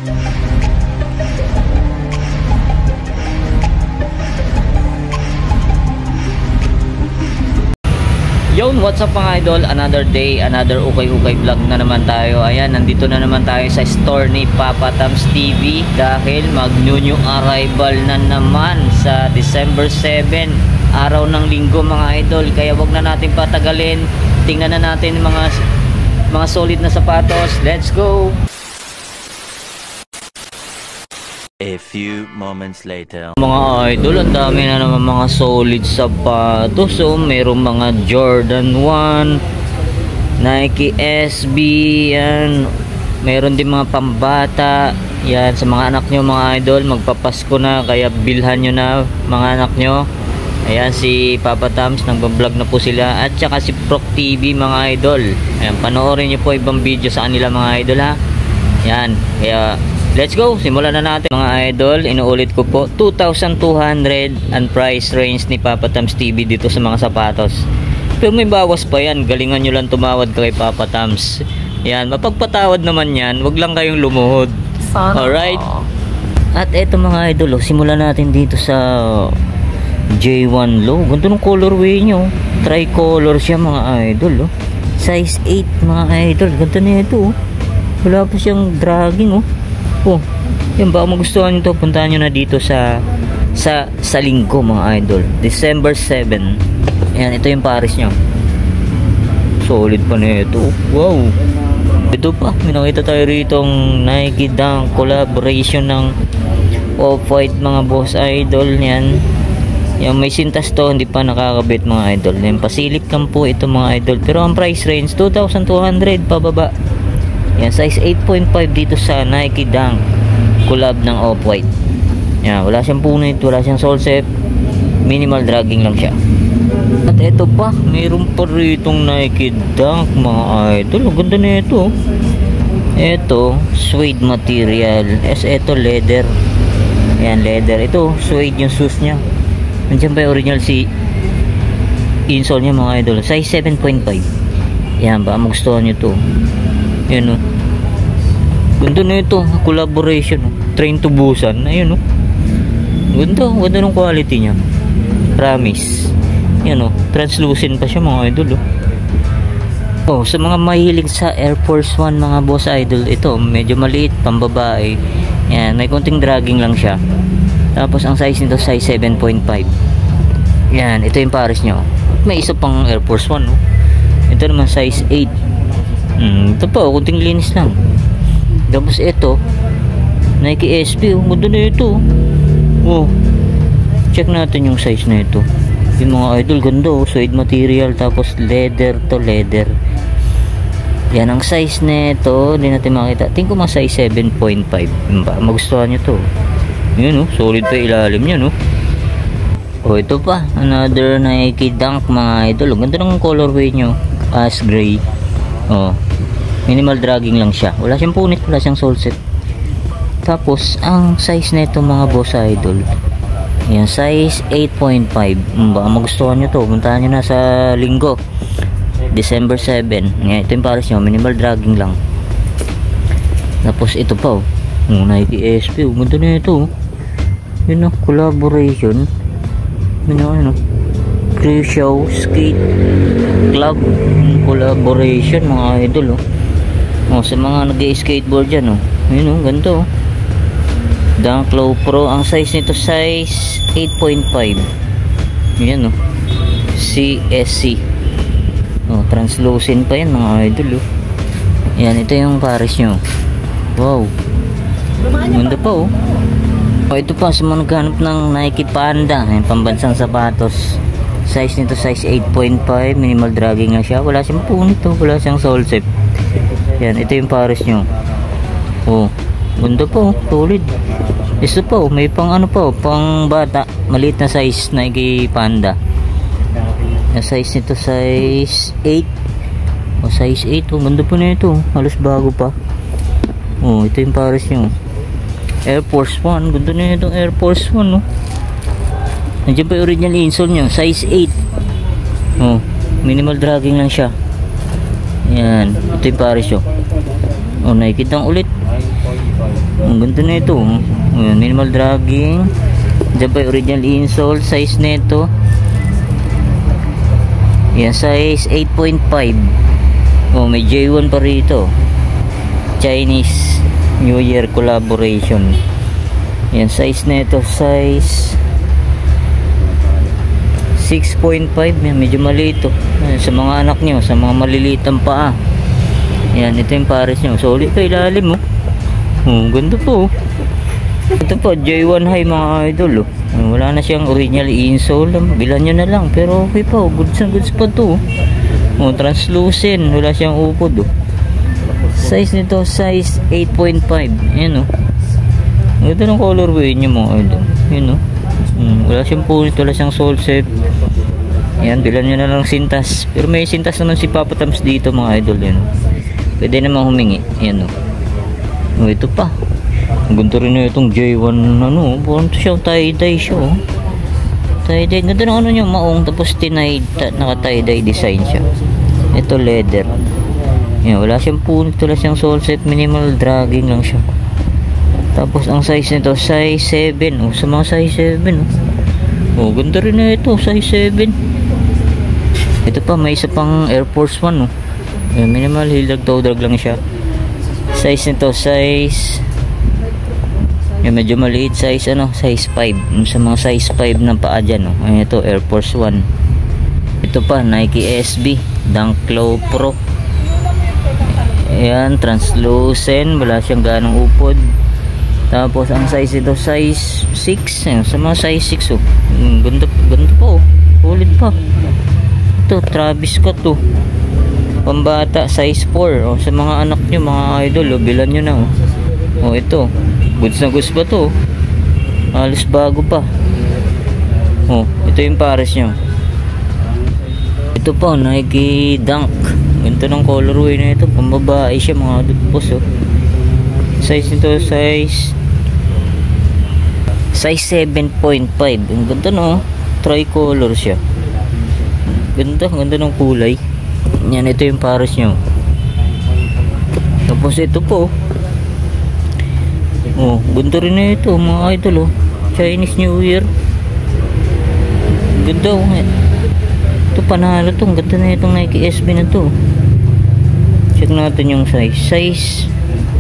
Yon, what's up mga idol? Another day, another ukay-ukay vlog na naman tayo. Ayan, nandito na naman tayo sa store ni Papa Tams TV dahil mag-new arrival na naman sa December 7, araw ng linggo mga idol. Kaya wag na natin patagalin. Tingnan na natin mga solid na sapatos. Let's go! A few moments later. Mga idol, ang dami na naman mga solid sapatos. So, mayroong mga Jordan 1, Nike SB, yan. Mayroon din mga pambata. Yan, sa mga anak nyo mga idol, magpapasko na, kaya bilhan nyo na mga anak nyo. Ayan, si Papa Tams, nagbablog na po sila. At saka si Proc TV mga idol. Ayan, panoorin nyo po ibang video sa kanila mga idol ha. Yan, kaya let's go, simulan na natin mga idol. Inuulit ko po, 2,200 ang price range ni Papa Tams TV dito sa mga sapatos. Pero may bawas pa yan, galingan nyo lang tumawad kay Papa Tams. Yan, mapagpatawad naman yan, wag lang kayong lumuhod. Alright. At eto mga idol, simulan natin dito sa J1 Low. Ganito ng colorway nyo, tricolor siya mga idol. Size 8 mga idol, ganito na ito. Wala pa siyang dragging. Oh, yan, baka magustuhan nyo to, puntahan nyo na dito sa linggo mga idol, December 7. Ayan, ito yung Paris nyo. Solid pa na ito. Wow. Ito pa, may nakita tayo ritong Nike Dunk collaboration ng Off-White mga boss idol. Yan, yung may sintas to, hindi pa nakakabit mga idol. Yan, pasilip lang po ito mga idol. Pero ang price range 2,200 pababa. Yan, size 8.5 dito sa Nike Dunk collab ng Off-White. Yan, wala siyang punit, wala siyang sole set, minimal dragging lang siya. At eto pa, mayroon pa ritong Nike Dunk mga idol. Ang ganda na ito. Eto, suede material. Eto, leather. Yan, leather. Ito, suede yung shoes nya. Nandiyan pa yung original si insole nya mga idol. Size 7.5. Yan, baka magustuhan nyo to. Yan ganda na ito, collaboration. Train to Busan. Ayun ganda ng quality niya. Promise. Yan translucent pa siya mga idol. Sa mga mahilig sa Air Force 1 mga boss idol, ito medyo maliit, pambabae. Yan, may konting dragging lang siya. Tapos ang size nito size 7.5. Yan, ito yung Paris nyo. May isa pang Air Force 1 Ito naman size 8. Ito pa, kunting linis lang. Tapos ito Nike SB, ganda na ito. Check natin yung size na ito. Yung mga idol, ganda suede material, tapos leather to leather. Yan ang size na ito. Hindi natin makita, tingin ko mga size 7.5. Magustuhan nyo to. Yun solid pa ilalim nya ito pa, another Nike Dunk mga idol. Ganda ng colorway nyo, ash gray. Minimal dragging lang siya, wala siyang punit, wala siyang sole set. Tapos ang size nito mga boss idol, yan, size 8.5. Baka magustuhan nyo to, puntahan nyo na sa linggo December 7. Yan, ito yung Paris nyo, minimal dragging lang. Tapos ito pa Nike SB, ganda na ito. Yun collaboration. Crucial Skate Club collaboration mga idol. Sa mga nag-skateboard dyan yun ganito Dunk Low Pro. Ang size nito size 8.5. yan CSC. Translucent pa yan mga idol. Yan, ito yung Paris nyo. Wow, ganda pa ito pa sa mga naghanap ng Nike Panda, yung pambansang sapatos. Size nito size 8.5, minimal dragging lang siya, wala siyang punit wala siyang sole set. Yan, ito yung Paris nyo. Ganda pa solid. Ito pa may pang pang bata, maliit na size Nike Panda. Yung size nito size 8. Size 8 ganda pa na ito, halos bago pa. Ito yung Paris nyo, Air Force 1. Ganda na itong Air Force 1 nandiyan pa yung original insole nyo, size 8. Minimal dragging lang siya. Yan, ito yung Paris nyo. Nakikita ulit. Ang ganda na ito. Ayan, minimal dragging. Diyan pa yung original insole. Size nito. Yan, size 8.5. Oh, may J1 pa rito. Chinese New Year collaboration. Yan, size nito. Size 6.5. Yan, medyo maliit to. Yan, sa mga anak nyo, sa mga maliliit ang paa. Yan, ito yung pares nyo. Solid pa ilalim, oh. Oh, ganda po. Ito po, J1 High mga idol, oh. Wala na siyang original insole. Bilan nyo na lang. Pero okay pa, oh. Goods na goods pa to, oh. Translucent. Wala siyang upod, oh. Size nito, size 8.5. Ayan, oh. Ito ng colorway nyo mga idol. Ayan, oh. Wala siyang punit, wala siyang sole set. Ayan, bilan nyo na lang sintas. Pero may sintas naman si Papa Tams dito mga idol. Ayan. Pwede naman humingi. Ayan, oh. Oh, ito pa. Ang ganda rin na itong J1, ano, parang siya, tie-dye siya, oh. Tie-dye, ganda ng ano niya, maong, tapos naka-tie-dye design siya. Ito leather. Yan, wala siyang punit, wala siyang sole set, minimal dragging lang siya. Tapos ang size nito, size 7, oh, sa mga size 7, oh. Oh, ganda rin na ito, size 7. Ito pa, may isa pang Air Force 1, oh. Yan, minimal hilag toe drag lang siya. Size nito, size yung medyo maliit, size ano, size 5. Sa mga size 5 ng paa dyan, oh. Ayan, ito Air Force 1. Ito pa, Nike SB Dunk Low Pro. Ayan, translucent, wala siyang ganong upod. Tapos ang size ito, size 6. Ayan, sa mga size 6, oh. Ganda pa, oh. Ulit pa. Ito, Travis Scott, oh. Pambata, size 4, oh. Sa mga anak nyo, mga idol, oh, bilan nyo na, oh. Oh, ito goods na goods pa to. Halos bago pa. Oh, ito yung pares nyo. Ito pa, Nike Dunk. Ganito ng colorway na ito. Pambabae siya mga dupos, oh. Size nito, size 7.5. Ang ganda, no? Tricolor siya. Ganda ng kulay. Yan, ito yung pares nyo. Tapos ito po, oh, ganda rin na ito mga idol, oh. Chinese New Year. Ganda, oh. Ito panalo to. Ganda na itong Nike SB na to. Check natin yung size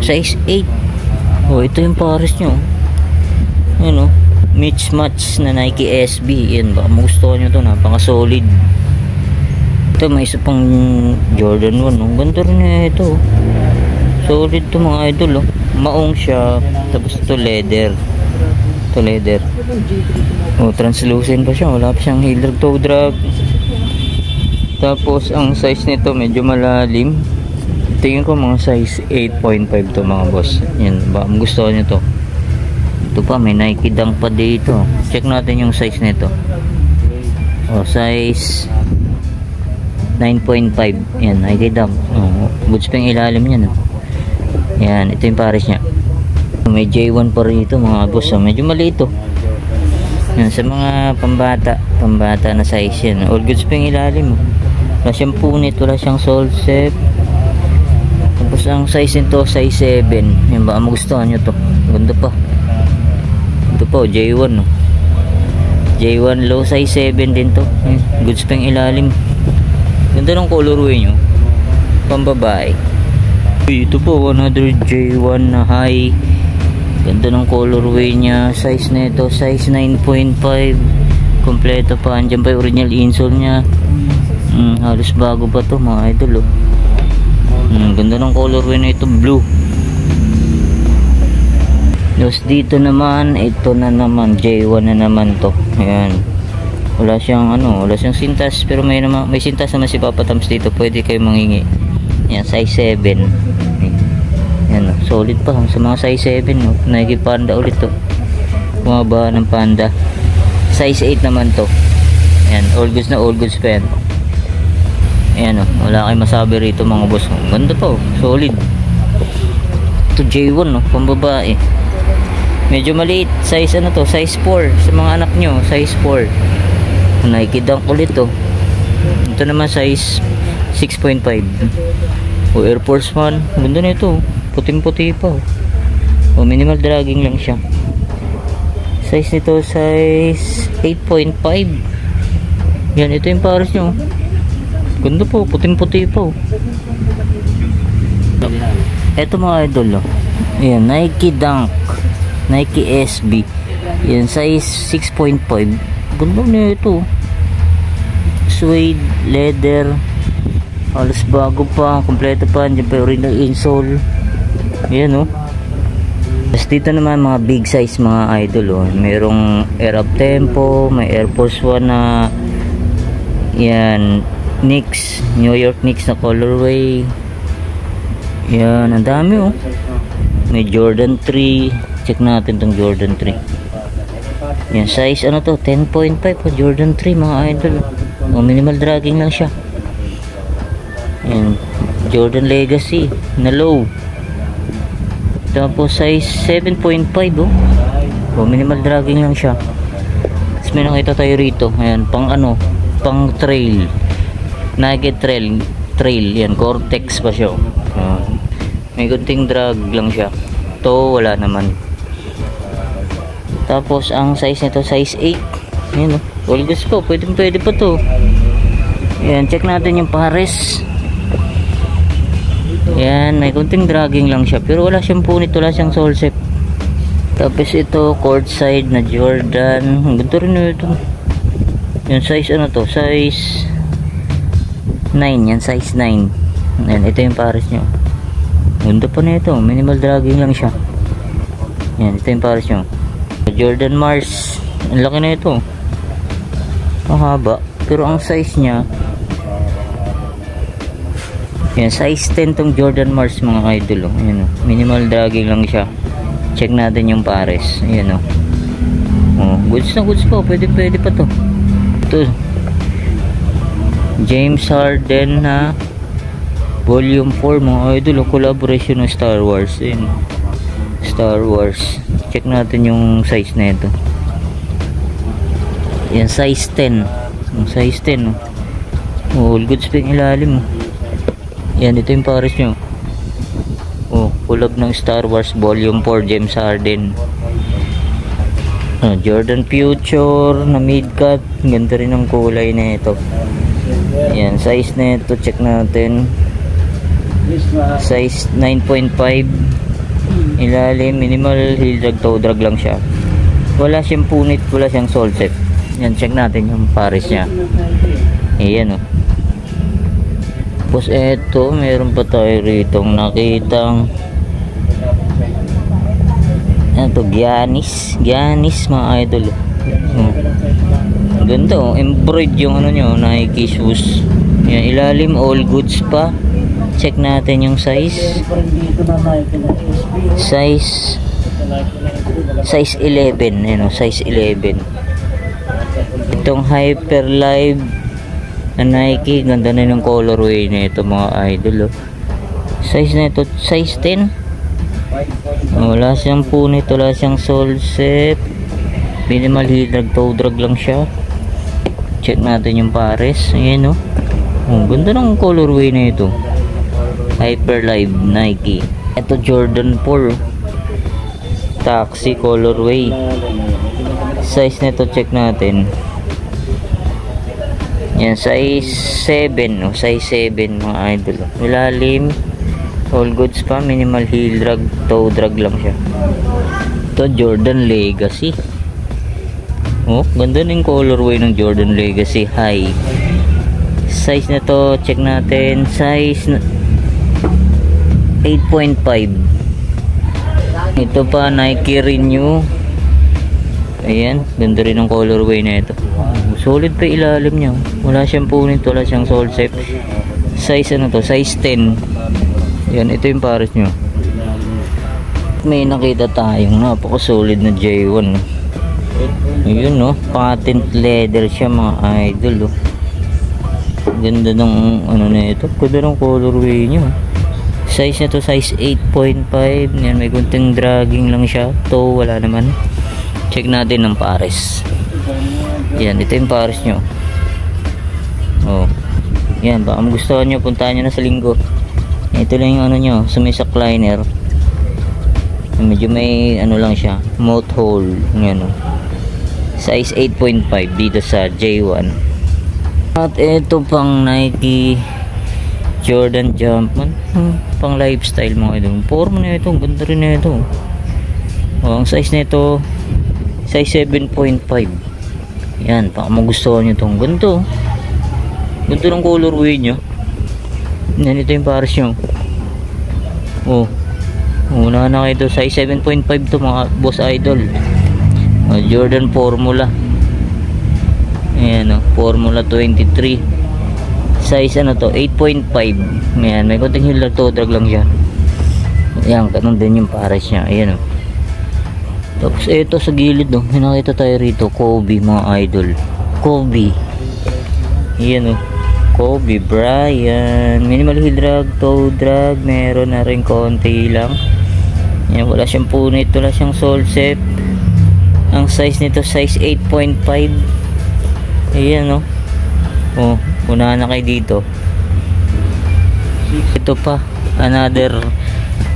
8. Oh, ito yung pares nyo. Ayan, oh. Match na Nike SB. Yan, baka magustuhan nyo to. Napaka solid. Ito may isa pang Jordan 1, oh. Ganda rin na ito, oh. Solid to mga idol, oh. Maong siya. Tapos ito leather. Oh, translucent pa siya. Wala pa siyang heel drag, toe drag. Tapos ang size nito medyo malalim. Tingin ko mga size 8.5 to mga boss. Yan, baka gusto niyo to. Ito pa, may Nike Dunk pa dito. Check natin yung size nito. Oh, size 9.5. Yan, Nike Dunk. Oh, goods pa yung ilalim niya, no? Yan, ito yung pares niya. May J1 pa rito mga boss, oh. Medyo maliit to. Yan, sa mga pambata na size yan. All goods pa yung ilalim, oh. Wala siyang punit, wala siyang sole set. Tapos ang size nito, size 7. Yan, baka magustuhan nyo to. Ganda pa. Ito po, J1, oh. J1 low, size 7 din to. Yan, goods pa yung ilalim. Ganda ng colorway nyo. Pambabae. Ito po, another J1 na high. Ganda ng colorway niya. Size nito, size 9.5. Kompleto pa. Andyan pa yung original insole niya. Halos bago pa to mga idol, oh. Ganda ng colorway na ito, blue. Tapos dito naman, ito na naman, J1 na naman to. Ayan. Wala siyang sintas, pero may sintas naman si Papa Tams dito. Pwede kayo mangingi. Yan, size 7. Yan, solid pa sa mga size 7, no? Nike Panda ulit to. Bumaba ng Panda. Size 8 naman to. Yan, all goods pa yan. Ayan, oh, wala kayong masabi rito mga boss. Ganda pa, oh. Solid. Ito J1, no? Pambabae. Medyo maliit. Size ano to? Size 4. Sa mga anak nyo, size 4. Nike Dunk ulit to. Ito naman size 6.5. O Air Force 1. Ganda na ito. Puting-puti pa, oh. O, minimal dragging lang siya. Size nito, size 8.5. Yan, ito yung pares nyo. Ganda po, puting-puti po. Ito mga idol, oh. Ayan, Nike Dunk, Nike SB. Yan, size 6.5. Ganda na ito. Suede, leather, halos bago pa, kompleto pa. Diyan pa original insole. Ayan, oh. Tapos dito naman mga big size mga idol, oh. Merong Air Up Tempo, may Air Force 1 na yan, Knicks, New York Knicks na colorway. Yan, ang dami, oh. May Jordan 3. Check natin tong Jordan 3. Yan, size ano to, 10.5 po, Jordan 3 mga idol. O, minimal dragging lang siya. Yan, Jordan Legacy na low. Tapos size 7.5, oh. O, minimal dragging lang siya. Tapos may nakita tayo rito. Ayan, pang ano, pang trail, Nike trail. Yan, Cortex pa siya. May gunting drag lang siya. To, wala naman. Tapos ang size nito, size 8. Ayan, oh. All goods po, pwede pa to. Ayan, check natin yung pares. Ayan, may gunting dragging lang siya, pero wala siyang punit, wala siyang sole set. Tapos ito, courtside na Jordan. Ang ganda rin na ito. Yung size ano to, size 9. Yan, size 9. Ayan, ito yung pares nyo. Ganda pa na ito, minimal dragging lang siya. Yan, ito yung pares nyo. Jordan Mars, ang laki na ito. Mahaba, pero ang size nya, yan, size 10 tong Jordan Mars mga idol, oh. Ayan, oh. Minimal dragging lang siya. Check natin yung pares. Ayan, oh. Oh, goods na goods po, pwede pa to. Ito, James Harden na Volume 4 mga idol, oh. Collaboration ng Star Wars. Ayan, Star Wars. Check natin yung size na ito. Yan, size 10. Yung size 10, oh. Oh, all goods pa yung ilalim, oh. Yan, ito yung pares nyo. Oh, collab ng Star Wars Volume 4, James Harden. Jordan Future na mid-cut. Ganda rin ang kulay na ito. Yan, size na ito, check natin. Size 9.5. Ilalim, minimal heel drag, toe drag lang siya. Wala siyang punit, wala siyang sole set. Yan, check natin yung pares niya. Ayan, oh. Tapos eto, meron pa tayo ritong nakitang eto, Giannis mga idol. Ganda, oh. Embroidered yung ano nyo, Nike shoes. Yan, ilalim, all goods pa. Check natin yung size. Size 11. Ano, size 11. Itong Hyper Live na Nike, ganda na yung colorway na ito mga idol, oh. Size na ito, size 10. Wala siyang punit, wala siyang sole set. Minimal heel drag, toe drag lang siya. Check natin yung pares. Ayan, oh. Oh, ganda ng colorway na ito. Hyper Live Nike. Ito Jordan 4 Taxi colorway. Size nito, check natin. Yan, size 7, oh, size 7 mga idol. Ilalim, all goods pa, minimal heel drag, toe drag lang siya. Ito Jordan Legacy. Oh, ganda ng colorway ng Jordan Legacy high. Size na to, check natin. Size 8.5. Ito pa, Nike Renew. Ayan, ganda rin ng colorway na ito. Solid pa ilalim niya. Wala siyang punit, wala siyang sole set. Size ano to? Size 10. Yan, ito yung pares nyo. May nakita tayong napaka-solid na J1. Ayun, no? Patent leather siya mga idol, oh. Ganda ng ano na ito. Ganda ng colorway nyo. Size na to, size 8.5. Yan, may kunting dragging lang siya. Toe, wala naman. Check natin ng pares. Yan, ito yung pares nyo. Oh. Yan, baka magustuhan nyo, puntahan nyo na sa linggo. Ito lang yung ano nyo, sumisak liner. Medyo may ano lang siya, moth hole. Yan, size 8.5 dito sa J1. At ito pang Nike Jordan Jumpman, pang lifestyle mga idol. Forma na ito, ganda rin na ito. Ang size nito size 7.5. Yan, baka magustuhan nyo itong ganito. Ganito ng colorway nya. Yan, ito yung pares nyo. Una na kayo ito, size 7.5 to mga boss idol. Jordan Formula. Ayan, Formula 23. Size ano to, 8.5. Ayan, may konting heel toe drag lang siya. Ayan, ganun din yung pares nya. Ayan, tapos ito sa gilid, may nakita tayo rito, Kobe mga idol. Kobe. Ayan, Kobe Bryant. Minimal heel drag, toe drag. Meron na rin konti lang. Ayan, wala siyang punit, wala siyang sole set. Ang size nito size 8.5. Ayan, unahan na kayo dito. Ito pa, another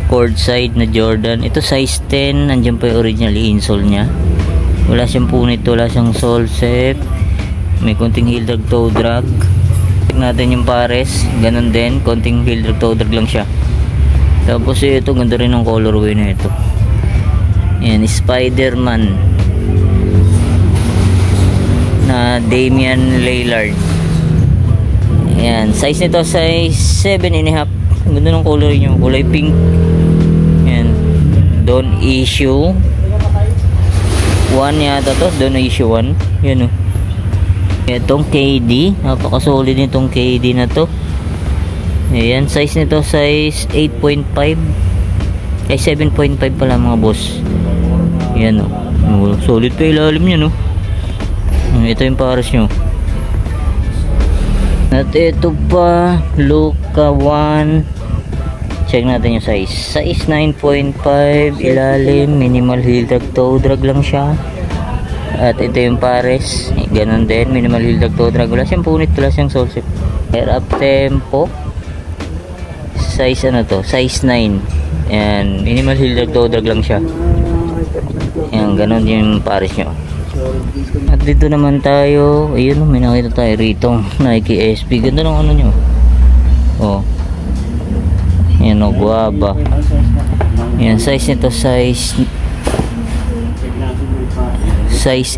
cord side na Jordan. Ito size 10. Nandiyan pa yung original insole nya. Wala siyang punit, wala siyang sole set. May konting heel drag, toe drag. Check natin yung pares. Ganon din, konting heel drag, toe drag lang siya. Tapos ito, ganda rin ng colorway na ito. Ayan, Spider-Man na Damian Lillard. Ayan, size nito size 7.5. Ang ganda ng color nyo, kulay pink. Ayan, Don't Issue 1 yata to, Don't Issue 1. Yan, itong KD, napakasolid nitong KD na to. Ayan, size nito size 8.5. Ay 7.5 pala mga boss. Ayan, solid pa ilalim niya, ito yung pares nyo. At ito pa, Luka 1. Check natin yung size. Size 9.5, ilalim, minimal heel drag, toe drag lang siya. At ito yung pares, ganon din, minimal heel drag, toe drag. Wala siyang punit, wala siyang sole set. Air up tempo. Size ano to? Size 9. Ayan, minimal heel drag, toe drag lang siya. Ayan, ganon yung pares nyo. At dito naman tayo, ayun, may nakita tayo rito, Nike SB. Ganda ng ano nyo. Ayan, guava. Ayan, size nito size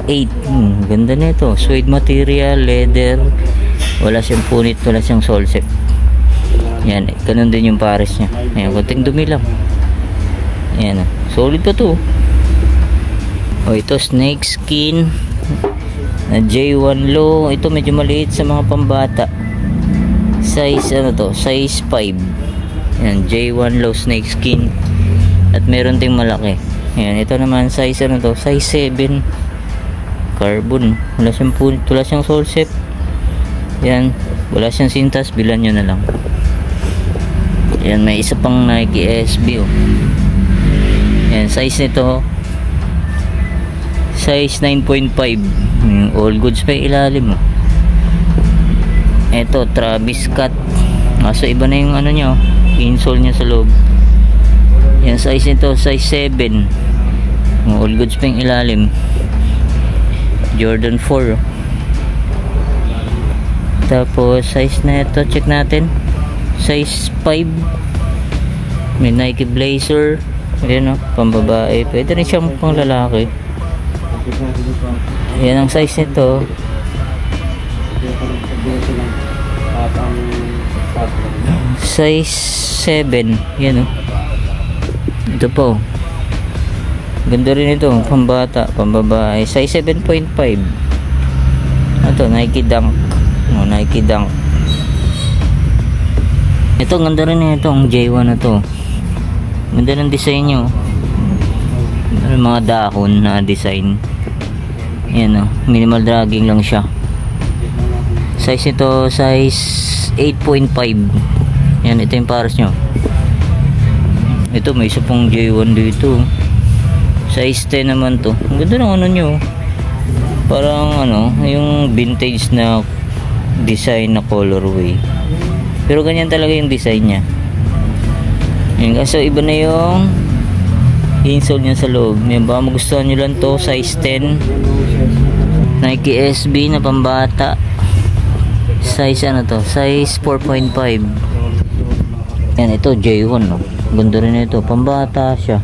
8. Ganda nito, suede material, leather. Wala siyang punit, wala siyang sole set. Ayan, ganun din yung pares nya. Ayan, konting dumi lang. Ayan, solid pa to. Ito snake skin na J1 low. Ito medyo maliit sa mga pambata. Size ano to? Size 5. Ayan, J1 low snake skin. At meron ding malaki. Ayan, ito naman size ano to? Size 7. Carbon. Wala siyang punit, wala siyang sole set. Ayan, wala siyang sintas, bilan nyo na lang. Ayan, may isa pang Nike SB. Ayan, size nito size 9.5. All goods pa ilalim. Ito, Travis Scott. So iba na yung ano nyo, insole nya sa loob. Yan, size nito size 7. All goods pa yung ilalim. Jordan 4. Tapos size na ito, check natin. Size 5. May Nike Blazer. Ayan, pambabae. Pwede rin siyang pang lalaki. Yan ang size nito. Size 7. Yan, ito po. Ganda rin ito, pambata, pambabae. Size 7.5. Ito, Nike Dunk. Nike Dunk. Ito, ganda rin ito, ang J1 na to. Ganda ng design nyo. Mga dahon na design. Ayan, minimal dragging lang siya. Size ito size 8.5. Yan, ito yung pares nyo. Ito, may isa pang J1 dito. Size 10 naman to. Ang ganda ng ano nyo. Parang ano, yung vintage na design na colorway. Pero ganyan talaga yung design nya. Yan, kaso iba na yung insole niya sa loob. Yan, baka magustuhan nyo lang to. Size 10 Nike SB na pambata. Size ano to? Size 4.5. Yan, ito J1 no? Ganda rin ito, pambata siya.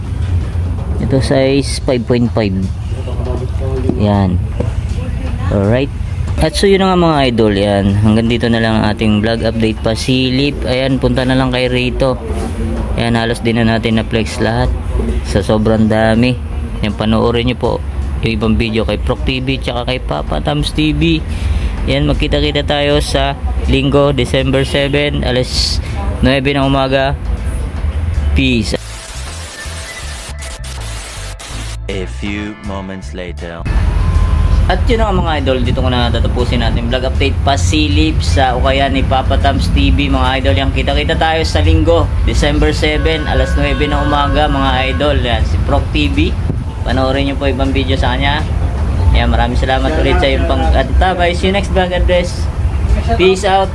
Ito size 5.5. Yan. Alright. At so yun na nga mga idol, yan. Hanggang dito na lang ang ating vlog update pasilip. Ayan, punta na lang kay Rito. Ayan, halos din na natin na flex lahat. Sa sobrang dami. Yan, panoorin nyo po yung ibang video kay Proc TV tsaka kay Papa Tams TV. Yan, magkita-kita tayo sa Linggo, December 7, alas 9 ng umaga. Peace. A few moments later. At yun nga mga idol, dito ko na tatapusin natin vlog update pasilip sa ukaya ni Papa Tams TV mga idol. Yang kita-kita tayo sa Linggo, December 7, alas 9 ng umaga mga idol. Yan, si Proc TV. Panoorin nyo po ibang video sa kanya. Yan, maraming salamat ulit sa iyong pang-antabay. See you next vlog address. Peace out.